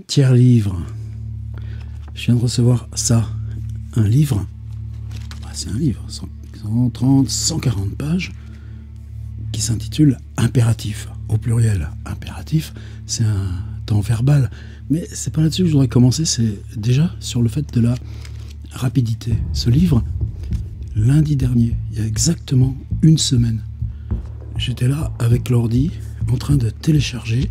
Tiers livre. Je viens de recevoir ça. Un livre. C'est un livre. 130, 140 pages. Qui s'intitule Impératif. Au pluriel. Impératif, c'est un temps verbal. Mais c'est pas là-dessus que je voudrais commencer. C'est déjà sur le fait de la rapidité. Ce livre, lundi dernier, il y a exactement une semaine, j'étais là avec l'ordi en train de télécharger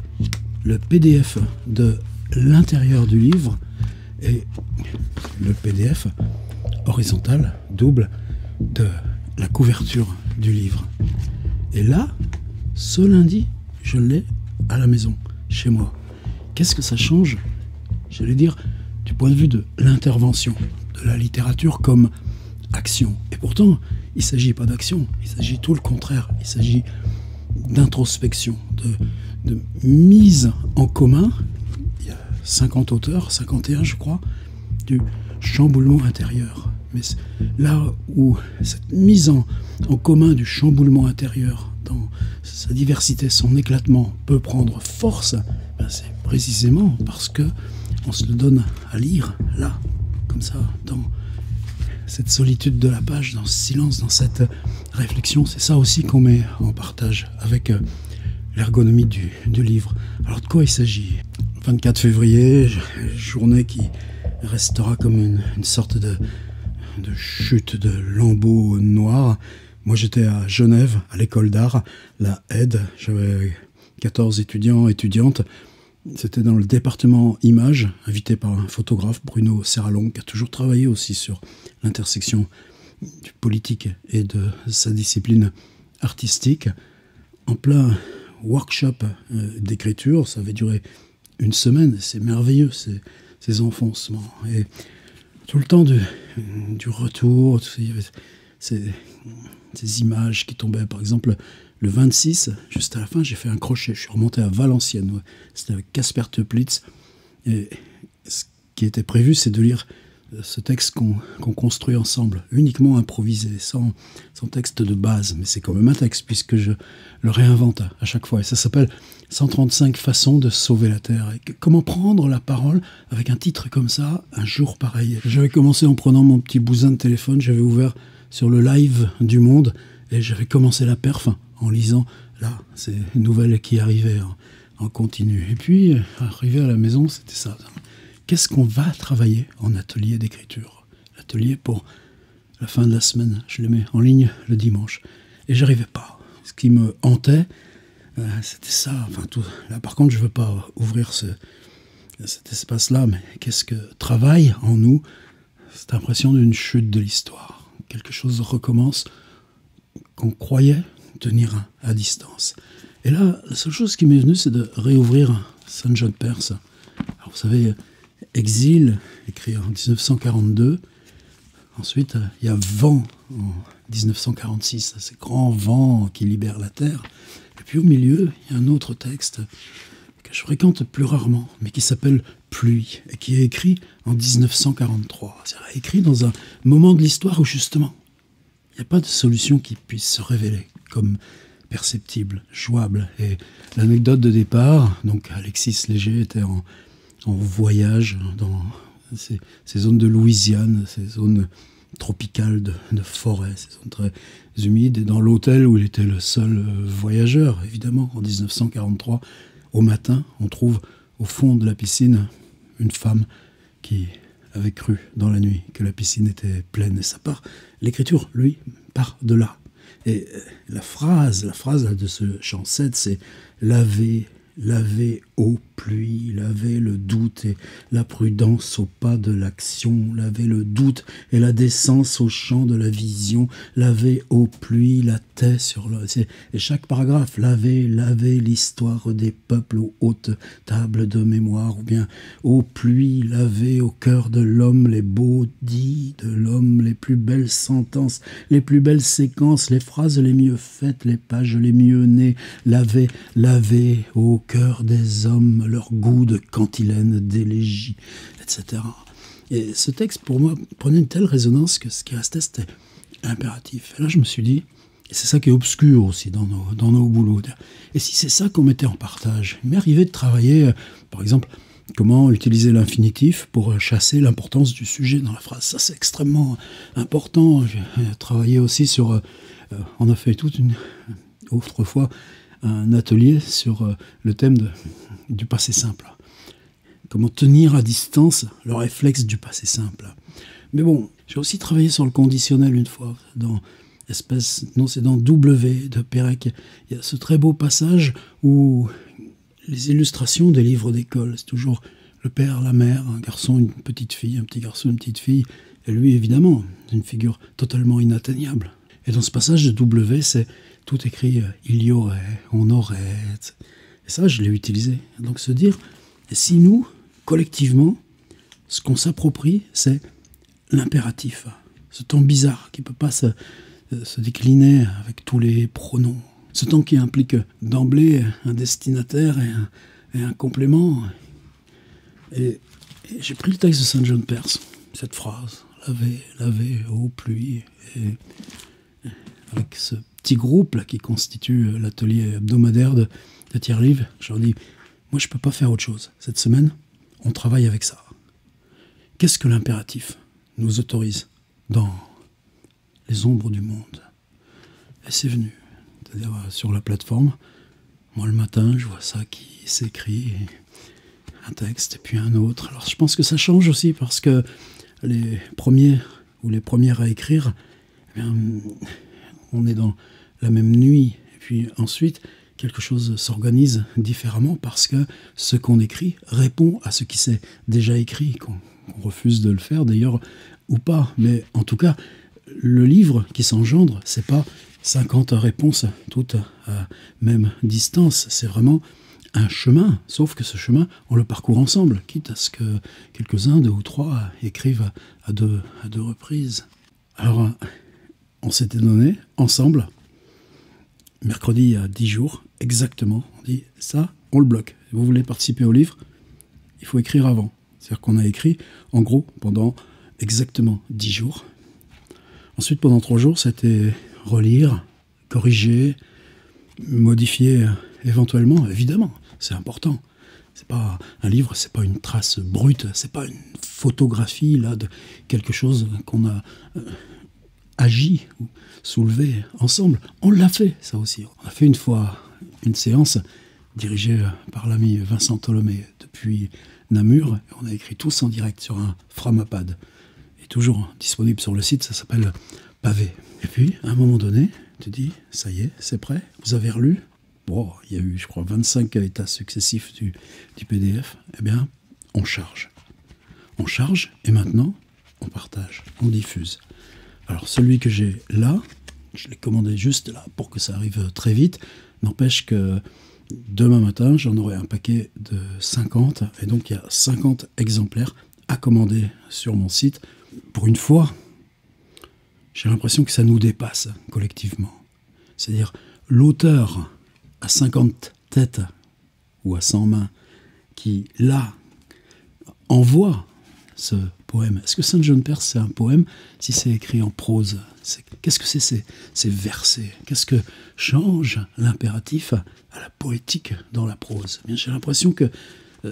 le PDF de l'intérieur du livre et le PDF horizontal, double, de la couverture du livre. Et là, ce lundi, je l'ai à la maison, chez moi. Qu'est-ce que ça change, j'allais dire, du point de vue de l'intervention, de la littérature comme action. Et pourtant, il ne s'agit pas d'action, il s'agit tout le contraire. Il s'agit d'introspection, de mise en commun. Il y a 50 auteurs, 51 je crois, du chamboulement intérieur. Mais là où cette mise en commun du chamboulement intérieur, dans sa diversité, son éclatement, peut prendre force, ben c'est précisément parce que on se le donne à lire, là, comme ça, dans cette solitude de la page, dans ce silence, dans cette réflexion. C'est ça aussi qu'on met en partage avec l'ergonomie du livre. Alors de quoi il s'agit? 24 février, journée qui restera comme une sorte de chute de lambeaux noirs. Moi j'étais à Genève, à l'école d'art, la Aide, j'avais 14 étudiants, étudiantes. C'était dans le département images, invité par un photographe, Bruno Serralong, qui a toujours travaillé aussi sur l'intersection du politique et de sa discipline artistique. En plein workshop d'écriture, ça avait duré une semaine, c'est merveilleux ces enfoncements. Et tout le temps du retour, il y avait ces images qui tombaient, par exemple, le 26, juste à la fin, j'ai fait un crochet. Je suis remonté à Valenciennes. C'était avec Casper Teplitz. Et ce qui était prévu, c'est de lire ce texte qu'on construit ensemble, uniquement improvisé, sans texte de base. Mais c'est quand même un texte, puisque je le réinvente à chaque fois. Et ça s'appelle 135 façons de sauver la Terre. Et comment prendre la parole avec un titre comme ça, un jour pareil. J'avais commencé en prenant mon petit bousin de téléphone. J'avais ouvert sur le live du Monde. Et j'avais commencé la perf en lisant, là, c'est une nouvelle qui arrivait en continu. Et puis, arrivé à la maison, c'était ça. Qu'est-ce qu'on va travailler en atelier d'écriture? L'atelier pour la fin de la semaine. Je le mets en ligne le dimanche. Et j'arrivais pas. Ce qui me hantait, c'était ça. Enfin, tout. Là, par contre, je veux pas ouvrir cet espace-là, mais qu'est-ce que travaille en nous cette impression d'une chute de l'histoire? Quelque chose recommence qu'on croyait tenir à distance. Et là, la seule chose qui m'est venue, c'est de réouvrir Saint John Perse. Alors, vous savez, Exil, écrit en 1942. Ensuite, il y a Vent, en 1946, ces grands vents qui libèrent la Terre. Et puis au milieu, il y a un autre texte que je fréquente plus rarement, mais qui s'appelle Pluie, et qui est écrit en 1943. C'est-à-dire écrit dans un moment de l'histoire où, justement, il n'y a pas de solution qui puisse se révéler comme perceptible, jouable. Et l'anecdote de départ, donc Alexis Léger était en voyage dans ces zones de Louisiane, ces zones tropicales de forêt, ces zones très humides, et dans l'hôtel où il était le seul voyageur, évidemment, en 1943, au matin, on trouve au fond de la piscine une femme qui avait cru dans la nuit que la piscine était pleine. Et ça part, l'écriture, lui, part de là. Et la phrase là, de ce chant 7, c'est « Laver, ô pluie, laver le doute et la prudence au pas de l'action, laver le doute et la décence au champ de la vision, laver, ô pluie, la taie sur le... » Et chaque paragraphe, laver l'histoire des peuples aux hautes tables de mémoire, ou bien, ô pluie, laver au cœur de l'homme les beaux dits de l'homme, les plus belles sentences, les plus belles séquences, les phrases les mieux faites, les pages les mieux nées, laver au cœur des hommes leur goût de cantilène, d'élégie, etc. Et ce texte, pour moi, prenait une telle résonance que ce qui restait, c'était impératif. Et là, je me suis dit, et c'est ça qui est obscur aussi dans nos boulots, et si c'est ça qu'on mettait en partage? Il m'est arrivé de travailler, par exemple, comment utiliser l'infinitif pour chasser l'importance du sujet dans la phrase. Ça, c'est extrêmement important. J'ai travaillé aussi sur... on a fait autrefois un atelier sur le thème du passé simple. Comment tenir à distance le réflexe du passé simple. Mais bon, j'ai aussi travaillé sur le conditionnel une fois, c'est dans W de Pérec. Il y a ce très beau passage où les illustrations des livres d'école, c'est toujours le père, la mère, un garçon, une petite fille, un petit garçon, une petite fille, et lui, évidemment, une figure totalement inatteignable. Et dans ce passage de W, c'est tout écrit « il y aurait »,« on aurait ». Et ça, je l'ai utilisé. Donc se dire, et si nous, collectivement, ce qu'on s'approprie, c'est l'impératif. Ce temps bizarre qui ne peut pas se décliner avec tous les pronoms. Ce temps qui implique d'emblée un destinataire et un complément. Et j'ai pris le texte de Saint John Perse, cette phrase, laver, eau, pluie, et avec ce petit groupe là, qui constitue l'atelier hebdomadaire de tiers-livre, je leur dis, moi je ne peux pas faire autre chose. Cette semaine, on travaille avec ça. Qu'est-ce que l'impératif nous autorise dans les ombres du monde? Et c'est venu. C'est-à-dire sur la plateforme, moi le matin, je vois ça qui s'écrit, un texte et puis un autre. Alors je pense que ça change aussi parce que les premiers ou les premières à écrire, eh bien, on est dans la même nuit. Et puis ensuite, quelque chose s'organise différemment parce que ce qu'on écrit répond à ce qui s'est déjà écrit, qu'on refuse de le faire d'ailleurs ou pas. Mais en tout cas, le livre qui s'engendre, c'est pas 50 réponses toutes à même distance, c'est vraiment un chemin, sauf que ce chemin, on le parcourt ensemble, quitte à ce que quelques-uns, 2 ou 3, écrivent à deux reprises. Alors, on s'était donné, ensemble, mercredi il y a 10 jours, exactement, on dit, ça, on le bloque. Vous voulez participer au livre, il faut écrire avant. C'est-à-dire qu'on a écrit, en gros, pendant exactement 10 jours. Ensuite, pendant 3 jours, c'était relire, corriger, modifier éventuellement, évidemment, c'est important. C'est pas un livre, c'est pas une trace brute, c'est pas une photographie là de quelque chose qu'on a agi ou soulevé ensemble. On l'a fait, ça aussi. On a fait une fois une séance dirigée par l'ami Vincent Tholomé depuis Namur. On a écrit tous en direct sur un Framapad. Et toujours disponible sur le site, ça s'appelle Pavé. Et puis, à un moment donné, tu dis, ça y est, c'est prêt, vous avez relu. Bon, il y a eu, je crois, 25 états successifs du PDF. Eh bien, on charge. On charge et maintenant, on partage, on diffuse. Alors, celui que j'ai là, je l'ai commandé juste là pour que ça arrive très vite. N'empêche que demain matin, j'en aurai un paquet de 50. Et donc, il y a 50 exemplaires à commander sur mon site. Pour une fois, j'ai l'impression que ça nous dépasse collectivement. C'est-à-dire, l'auteur à 50 têtes ou à 100 mains qui, là, envoie ce poème. Est-ce que Saint John Perse, c'est un poème si c'est écrit en prose? Qu'est-ce que c'est ces versets? Qu'est-ce que change l'impératif à la poétique dans la prose? Eh bien, j'ai l'impression que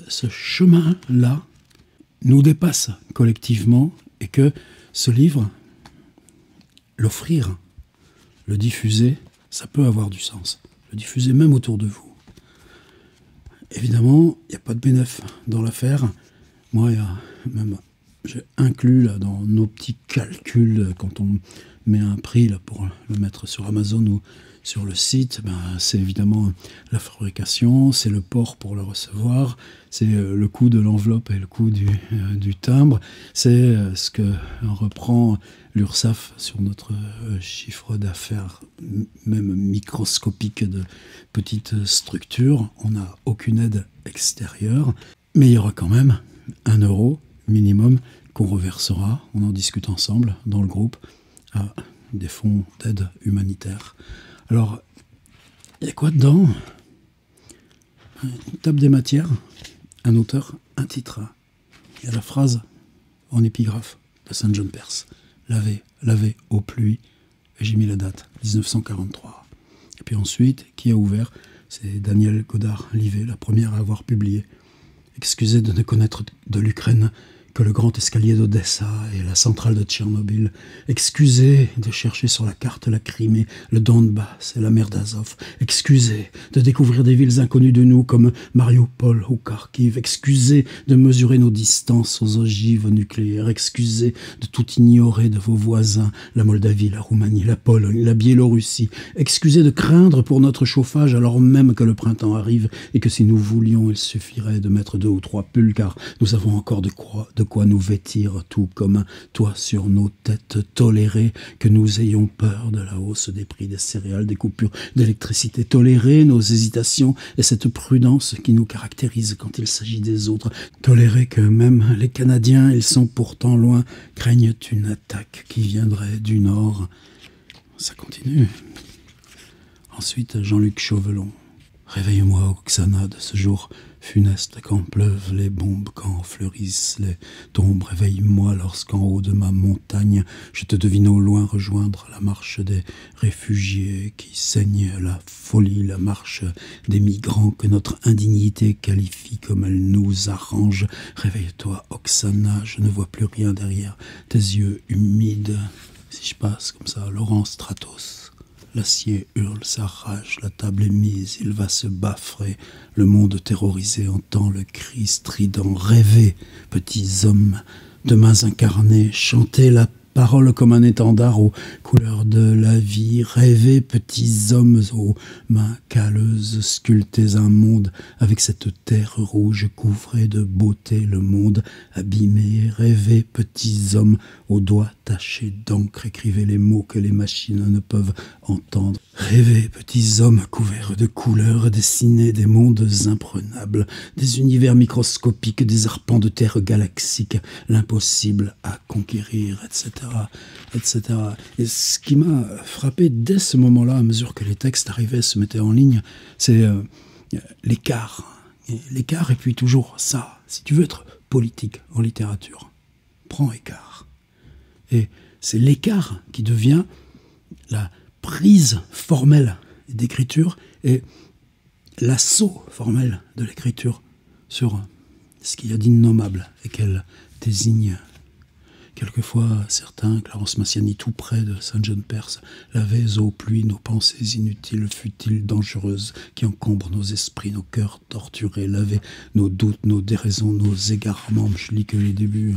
ce chemin-là nous dépasse collectivement et que ce livre, l'offrir, le diffuser, ça peut avoir du sens. Le diffuser même autour de vous. Évidemment, il n'y a pas de bénéfice dans l'affaire. Moi, j'ai inclus là, dans nos petits calculs, quand on met un prix là, pour le mettre sur Amazon ou sur le site, c'est évidemment la fabrication, c'est le port pour le recevoir, c'est le coût de l'enveloppe et le coût du timbre, c'est ce que reprend l'URSSAF sur notre chiffre d'affaires, même microscopique de petites structures. On n'a aucune aide extérieure, mais il y aura quand même 1 euro minimum qu'on reversera, on en discute ensemble dans le groupe, à des fonds d'aide humanitaire. Alors, il y a quoi dedans? Une table des matières, un auteur, un titre. Il y a la phrase en épigraphe de Saint John Perse. Laver aux pluies. Et j'ai mis la date, 1943. Et puis ensuite, qui a ouvert? C'est Danielle Godard-Livet, la première à avoir publié. Excusez de ne connaître de l'Ukraine que le grand escalier d'Odessa et la centrale de Tchernobyl. Excusez de chercher sur la carte la Crimée, le Donbass et la mer d'Azov. Excusez de découvrir des villes inconnues de nous comme Mariupol ou Kharkiv. Excusez de mesurer nos distances aux ogives nucléaires. Excusez de tout ignorer de vos voisins, la Moldavie, la Roumanie, la Pologne, la Biélorussie. Excusez de craindre pour notre chauffage alors même que le printemps arrive et que si nous voulions, il suffirait de mettre 2 ou 3 pulls car nous avons encore de quoi nous vêtir tout comme un toit sur nos têtes. Tolérer que nous ayons peur de la hausse des prix des céréales, des coupures d'électricité. Tolérer nos hésitations et cette prudence qui nous caractérise quand il s'agit des autres. Tolérer que même les Canadiens, ils sont pourtant loin, craignent une attaque qui viendrait du Nord. Ça continue. Ensuite, Jean-Luc Chauvelon. Réveille-moi, Oksana, de ce jour funeste, quand pleuvent les bombes, quand fleurissent les tombes. Réveille-moi lorsqu'en haut de ma montagne, je te devine au loin rejoindre la marche des réfugiés qui saignent la folie, la marche des migrants que notre indignité qualifie comme elle nous arrange. Réveille-toi, Oksana, je ne vois plus rien derrière tes yeux humides. Si je passe comme ça, Laurent Stratos. L'acier hurle sa rage, la table est mise, il va se baffrer. Le monde terrorisé entend le cri strident. Rêvez, petits hommes, de mains incarnées, chantez la parole comme un étendard aux couleurs de la vie. Rêvez, petits hommes, aux mains calleuses, sculptez un monde avec cette terre rouge, couvrez de beauté le monde abîmé. Rêvez, petits hommes, aux doigts tachés d'encre, écrivez les mots que les machines ne peuvent entendre. Rêvez, petits hommes couverts de couleurs, dessinez des mondes imprenables, des univers microscopiques, des arpents de terre galaxiques, l'impossible à conquérir, etc., etc. Et ce qui m'a frappé dès ce moment-là, à mesure que les textes arrivaient, se mettaient en ligne, c'est l'écart. L'écart et puis toujours ça. Si tu veux être politique en littérature, prends écart. Et c'est l'écart qui devient la prise formelle d'écriture et l'assaut formel de l'écriture sur ce qu'il y a d'innommable et qu'elle désigne. Quelquefois, certains, Clarence Massiani tout près de Saint-Jean-Perse, lavez aux pluies nos pensées inutiles, futiles, dangereuses, qui encombrent nos esprits, nos cœurs torturés, lavez nos doutes, nos déraisons, nos égarements. Je lis que les débuts.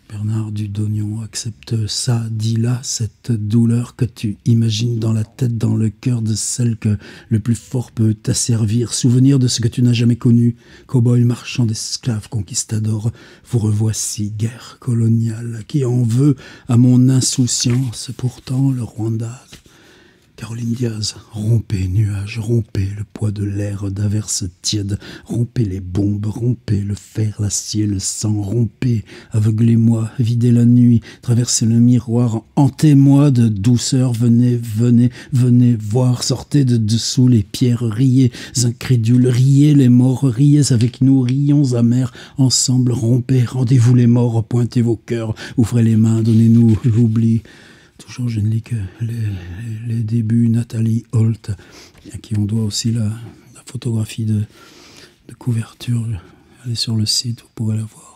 Bernard Dudognon, accepte ça, dis-là, cette douleur que tu imagines dans la tête, dans le cœur de celle que le plus fort peut t'asservir. Souvenir de ce que tu n'as jamais connu. Cow-boy, marchand d'esclaves, conquistador, vous revoici, guerre coloniale, qui en veut à mon insouciance, pourtant le Rwanda. Caroline Diaz, rompez nuages, rompez le poids de l'air d'averses tièdes, rompez les bombes, rompez le fer, l'acier, le sang, rompez, aveuglez-moi, videz la nuit, traversez le miroir, hantez-moi de douceur, venez, venez, venez voir, sortez de dessous les pierres, riez, incrédules, riez les morts, riez avec nous, rions amers, ensemble, rompez, rendez-vous les morts, pointez vos cœurs, ouvrez les mains, donnez-nous l'oubli. Toujours, je ne lis que les débuts. Nathalie Holt, à qui on doit aussi la photographie de couverture. Allez sur le site, vous pourrez la voir.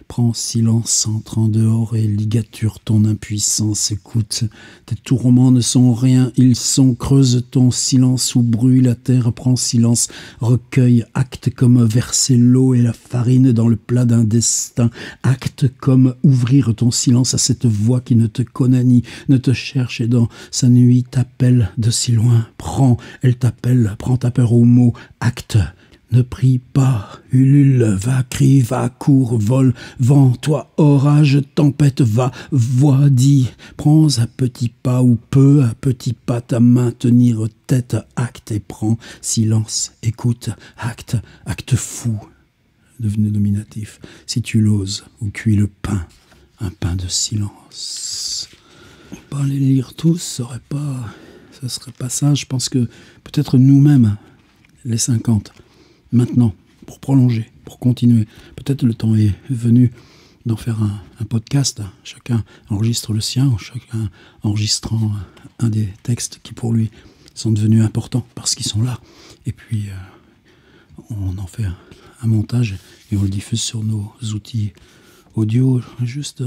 Prends silence, entre en dehors et ligature ton impuissance. Écoute, tes tourments ne sont rien, ils sont. Creuse ton silence où brûle la terre. Prends silence, recueille, acte comme verser l'eau et la farine dans le plat d'un destin. Acte comme ouvrir ton silence à cette voix qui ne te connaît ni ne te cherche et dans sa nuit t'appelle de si loin. Prends, elle t'appelle, prends ta peur au mot. Acte. Ne prie pas, ulule, va, crie, va, cours, vole, vent, toi, orage, tempête, va, voix, dis, prends à petits pas ou peu à petits pas ta main, tenir tête, acte et prends, silence, écoute, acte, acte fou, devenu nominatif, si tu l'oses, ou cuis le pain, un pain de silence. Pas les lire tous, ce serait pas ça, je pense que peut-être nous-mêmes, les 50, maintenant, pour prolonger, pour continuer. Peut-être le temps est venu d'en faire un podcast. Chacun enregistre le sien, chacun enregistrant un des textes qui pour lui sont devenus importants parce qu'ils sont là. Et puis, on en fait un montage et on le diffuse sur nos outils audio. Juste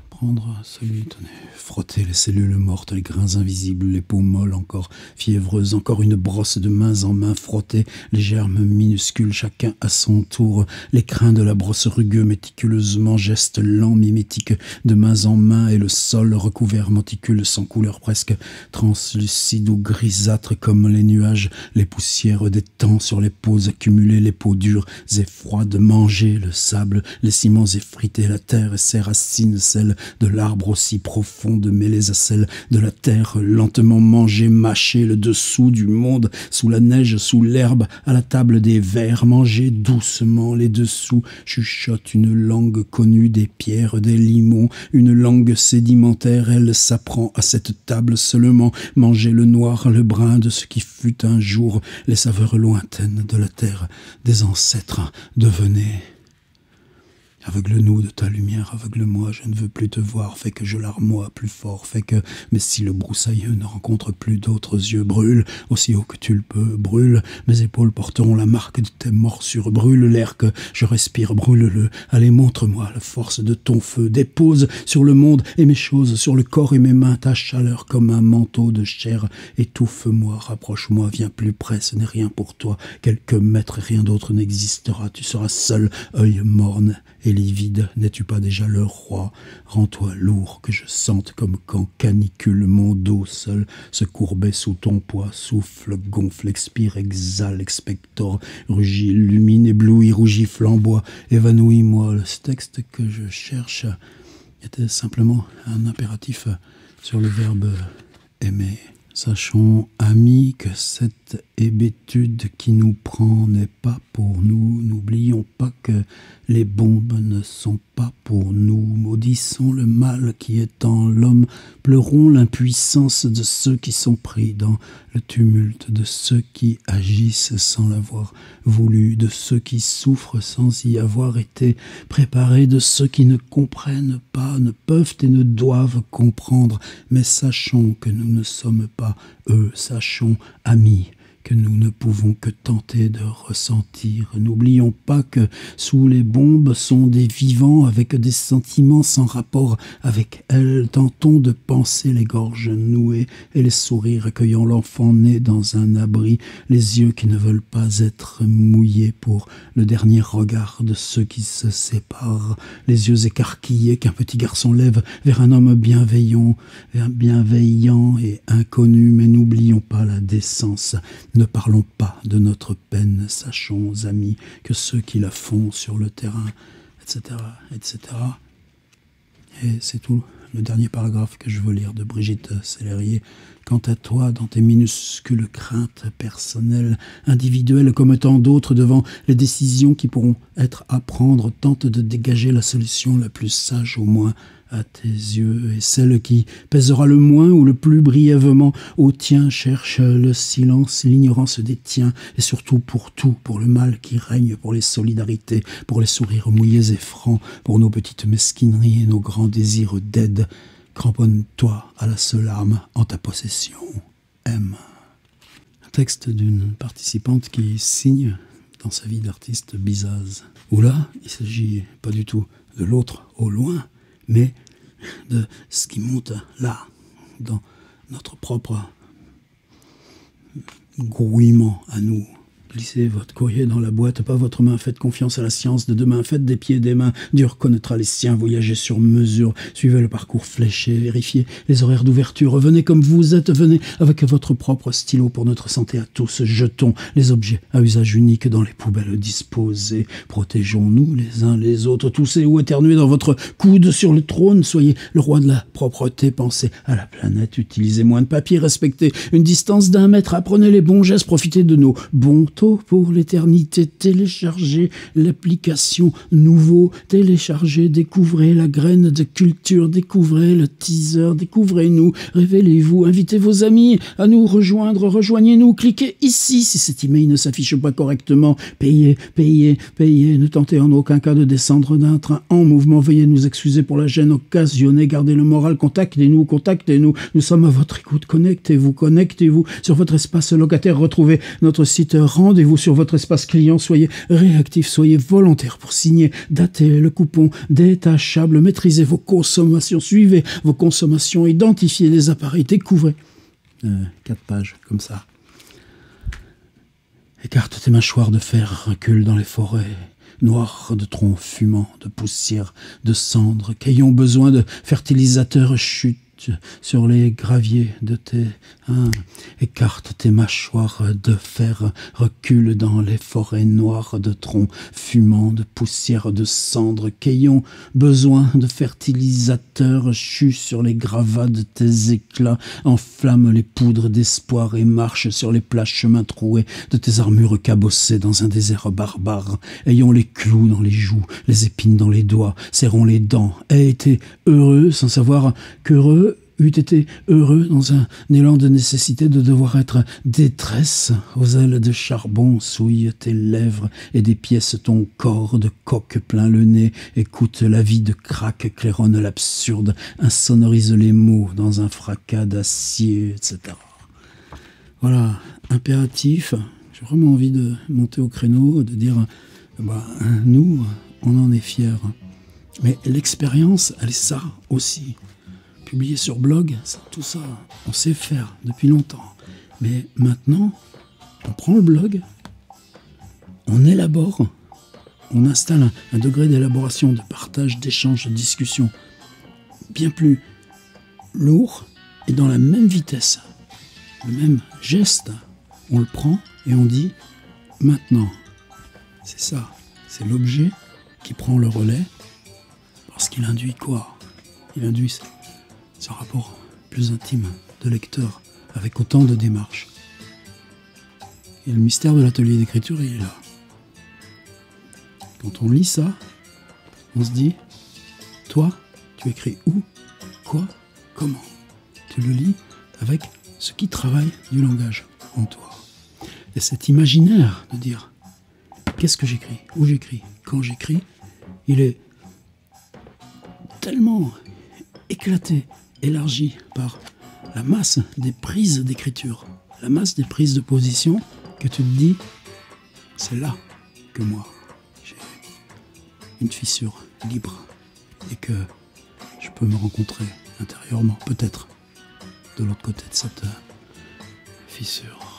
prendre celui, tenez, frotter les cellules mortes, les grains invisibles, les peaux molles encore fiévreuses, encore une brosse de mains en main, frotter les germes minuscules, chacun à son tour, les crins de la brosse rugueux méticuleusement, geste lent, mimétique, de mains en main, et le sol recouvert monticule sans couleur presque translucide ou grisâtre comme les nuages, les poussières des temps sur les peaux accumulées, les peaux dures et froides, manger le sable, les ciments effrités, la terre et ses racines, celles de l'arbre aussi profond, de mêlées à celles de la terre, lentement manger, mâcher le dessous du monde, sous la neige, sous l'herbe, à la table des vers, manger doucement les dessous, chuchote une langue connue des pierres, des limons, une langue sédimentaire, elle s'apprend à cette table seulement, manger le noir, le brun de ce qui fut un jour, les saveurs lointaines de la terre, des ancêtres, devenez. Aveugle-nous de ta lumière, aveugle-moi, je ne veux plus te voir, fais que je larmoie plus fort, fais que, mais si le broussailleux ne rencontre plus d'autres yeux, brûle, aussi haut que tu le peux, brûle, mes épaules porteront la marque de tes morsures, brûle l'air que je respire, brûle-le, allez montre-moi la force de ton feu, dépose sur le monde et mes choses, sur le corps et mes mains, ta chaleur comme un manteau de chair, étouffe-moi, rapproche-moi, viens plus près, ce n'est rien pour toi, quelques mètres, rien d'autre n'existera, tu seras seul, œil morne, et livide, n'es-tu pas déjà le roi? Rends-toi lourd, que je sente comme quand canicule mon dos seul se courbait sous ton poids, souffle, gonfle, expire, exhale, expector, rugit, illumine, éblouit, rougit, flamboie, évanouis-moi. Le texte que je cherche était simplement un impératif sur le verbe aimer. Sachons, amis, que cette hébétude qui nous prend n'est pas pour nous. N'oublions pas que les bombes ne sont pas pour nous. Maudissons le mal qui est en l'homme. Pleurons l'impuissance de ceux qui sont pris dans le tumulte, de ceux qui agissent sans l'avoir voulu, de ceux qui souffrent sans y avoir été préparés, de ceux qui ne comprennent pas, ne peuvent et ne doivent comprendre. Mais sachons que nous ne sommes pas eux, sachons, amis, que nous ne pouvons que tenter de ressentir. N'oublions pas que sous les bombes sont des vivants avec des sentiments sans rapport avec elles. Tentons de penser les gorges nouées et les sourires accueillant l'enfant né dans un abri, les yeux qui ne veulent pas être mouillés pour le dernier regard de ceux qui se séparent, les yeux écarquillés qu'un petit garçon lève vers un homme bienveillant et inconnu. Mais n'oublions pas la décence. Ne parlons pas de notre peine, sachons, amis, que ceux qui la font sur le terrain, etc., etc. Et c'est tout le dernier paragraphe que je veux lire de Brigitte Sellerier. Quant à toi, dans tes minuscules craintes personnelles, individuelles comme tant d'autres, devant les décisions qui pourront être à prendre, tente de dégager la solution la plus sage au moins à tes yeux, et celle qui pèsera le moins ou le plus brièvement au tien. Cherche le silence, l'ignorance des tiens, et surtout pour tout, pour le mal qui règne, pour les solidarités, pour les sourires mouillés et francs, pour nos petites mesquineries et nos grands désirs d'aide. Cramponne-toi à la seule arme en ta possession. Aime. Un texte d'une participante qui signe dans sa vie d'artiste Bizaz. Où là, il ne s'agit pas du tout de l'autre au loin, mais de ce qui monte là, dans notre propre grouillement à nous. Glissez votre courrier dans la boîte, pas votre main, faites confiance à la science de demain, faites des pieds et des mains, Dieu reconnaîtra les siens, voyagez sur mesure, suivez le parcours fléché, vérifiez les horaires d'ouverture, venez comme vous êtes, venez avec votre propre stylo pour notre santé à tous, jetons les objets à usage unique dans les poubelles disposées, protégeons-nous les uns les autres, toussez ou éternuez dans votre coude sur le trône, soyez le roi de la propreté, pensez à la planète, utilisez moins de papier, respectez une distance d'1 mètre, apprenez les bons gestes, profitez de nos bons pour l'éternité, téléchargez l'application Nouveau, téléchargez, découvrez la graine de culture, découvrez le teaser, découvrez-nous, révélez-vous, invitez vos amis à nous rejoindre, rejoignez-nous, cliquez ici si cet email ne s'affiche pas correctement, payez, ne tentez en aucun cas de descendre d'un train en mouvement, veuillez nous excuser pour la gêne occasionnée, gardez le moral, contactez-nous, nous sommes à votre écoute, connectez-vous sur votre espace locataire, retrouvez notre site, rendez-vous sur votre espace client, soyez réactif, soyez volontaire pour signer, dater le coupon détachable, maîtrisez vos consommations, suivez vos consommations, identifiez les appareils, découvrez. 4 pages, comme ça. Écarte tes mâchoires de fer, recule dans les forêts, noires de troncs fumants, de poussière, de cendres, qu'ayons besoin de fertilisateurs, chute sur les graviers de tes... Écarte tes mâchoires de fer, recule dans les forêts noires de troncs fumants, de poussière, de cendres, qu'ayons besoin de fertilisateurs, chue sur les gravats de tes éclats, enflamme les poudres d'espoir et marche sur les plats chemins troués de tes armures cabossées dans un désert barbare. Ayons les clous dans les joues, les épines dans les doigts, serrons les dents, aie été heureux sans savoir qu'heureux eût été heureux dans un élan de nécessité de devoir être détresse. Aux ailes de charbon souille tes lèvres et des pièces ton corps de coque plein le nez. Écoute la vie de craque, claironne l'absurde, insonorise les mots dans un fracas d'acier, etc. Voilà, impératif. J'ai vraiment envie de monter au créneau, de dire, nous, on en est fiers. Mais l'expérience, elle est ça aussi. Publier sur blog, tout ça, on sait faire depuis longtemps. Mais maintenant, on prend le blog, on élabore, on installe un degré d'élaboration, de partage, d'échange, de discussion bien plus lourd et dans la même vitesse, le même geste. On le prend et on dit maintenant. C'est ça, c'est l'objet qui prend le relais parce qu'il induit quoi? Il induit ce rapport plus intime de lecteur avec autant de démarches. Et le mystère de l'atelier d'écriture, il est là. Quand on lit ça, on se dit, toi, tu écris où, quoi, comment? Tu le lis avec ce qui travaille du langage en toi. Et cet imaginaire de dire, qu'est-ce que j'écris, où j'écris, quand j'écris, il est tellement éclaté, élargi par la masse des prises d'écriture, la masse des prises de position, que tu te dis, c'est là que moi, j'ai une fissure libre et que je peux me rencontrer intérieurement, peut-être, de l'autre côté de cette fissure.